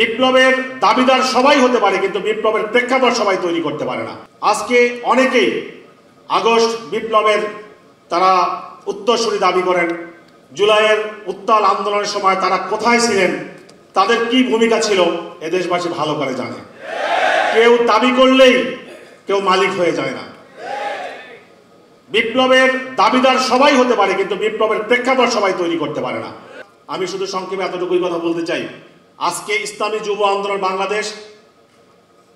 বিপ্লবের দাবিদার সবাই হতে পারে, কিন্তু বিপ্লবের প্রেক্ষাপট সবাই তৈরি করতে পারে না। আজকে অনেকেই আগস্ট বিপ্লবের তারা উত্তরসূরি দাবি করেন। জুলাইয়ের উত্তাল আন্দোলনের সময় তারা কোথায় ছিলেন, তাদের কি ভূমিকা ছিল এ দেশবাসী ভালো করে জানে। কেউ দাবি করলেই কেউ মালিক হয়ে যায় না। বিপ্লবের দাবিদার সবাই হতে পারে, কিন্তু বিপ্লবের প্রেক্ষাপট সবাই তৈরি করতে পারে না। আমি শুধু সংক্ষেপে এতটুকুই কথা বলতে চাই। আজকে ইসলামী যুব আন্দোলন বাংলাদেশ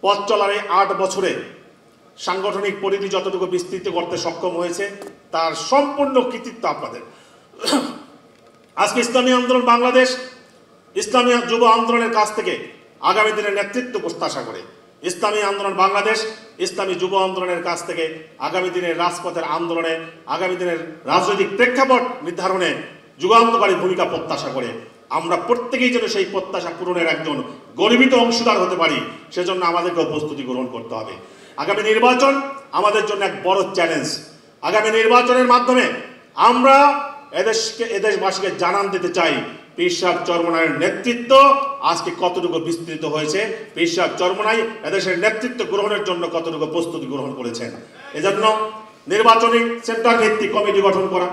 পথ চলার এই 8 বছরে সাংগঠনিক পরিধি যতটুকু বিস্তৃত করতে সক্ষম হয়েছে তার সম্পূর্ণ কৃতিত্ব আপনাদের। আজকে ইসলামী আন্দোলন বাংলাদেশ ইসলামী যুব আন্দোলনের কাছ থেকে আগামী দিনের নেতৃত্ব প্রত্যাশা করে, ইসলামী আন্দোলন বাংলাদেশ ইসলামী যুব আন্দোলনের কাছ থেকে আগামী দিনের রাজপথের আন্দোলনে, আগামী দিনের রাজনৈতিক প্রেক্ষাপট নির্ধারণে যুগান্তকারী ভূমিকা প্রত্যাশা করে আমরা প্রত্যেকেই যেন সেই প্রত্যাশা পূরণের একজন গর্বিত অংশীদার হতে পারি, সেজন্য আমাদেরকে প্রস্তুতি গ্রহণ করতে হবে। আগামী নির্বাচন আমাদের জন্য এক বড় চ্যালেঞ্জ। আগামী নির্বাচনের মাধ্যমে আমরা এদেশবাসীকে জানান দিতে চাই পীর সাহেব চরমনাইয়ের নেতৃত্ব আজকে কতটুকু বিস্তৃত হয়েছে, পীর সাহেব চরমনাই এদেশের নেতৃত্ব গ্রহণের জন্য কতটুকু প্রস্তুতি গ্রহণ করেছেন। এজন্য নির্বাচনী সেন্টার ভিত্তিক কমিটি গঠন করা,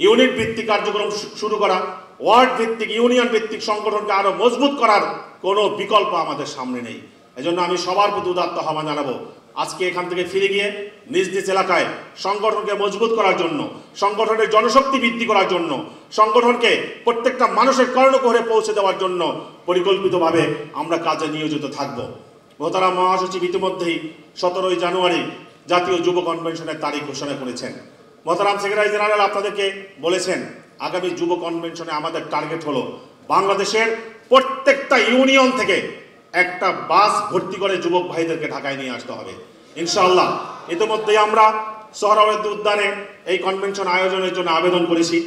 ইউনিট ভিত্তিক কার্যক্রম শুরু করা, ওয়ার্ড ভিত্তিক ইউনিয়ন ভিত্তিক সংগঠনকে আরো মজবুত করার কোনো বিকল্প আমাদের সামনে নেই। এজন্য আমি সবার প্রতি উদাত্ত আহ্বান জানাবো, আজকে এখান থেকে ফিরে গিয়ে নিজ নিজ এলাকায় সংগঠনকে মজবুত করার জন্য, সংগঠনের জনশক্তি বৃদ্ধি করার জন্য, সংগঠনকে প্রত্যেকটা মানুষের কর্ণকুহরে পৌঁছে দেওয়ার জন্য পরিকল্পিতভাবে আমরা কাজে নিয়োজিত থাকব। মোহতারাম মহাসচিব ইতিমধ্যেই 17 জানুয়ারি জাতীয় যুব কনভেনশনের তারিখ ঘোষণা করেছেন। মোহতারাম সেক্রেটারি জেনারেল আপনাদেরকে বলেছেন আগামী যুব কনভেনশনে আমাদের টার্গেট হলো বাংলাদেশের প্রত্যেকটা ইউনিয়ন থেকে একটা বাস ভর্তি করে যুবক ভাইদেরকে ঢাকায় নিয়ে আসতে হবে ইনশাআল্লাহ। ইতিমধ্যেই আমরা সোহরাওয়ার্দী উদ্যানে এই কনভেনশন আয়োজনের জন্য আবেদন করেছি।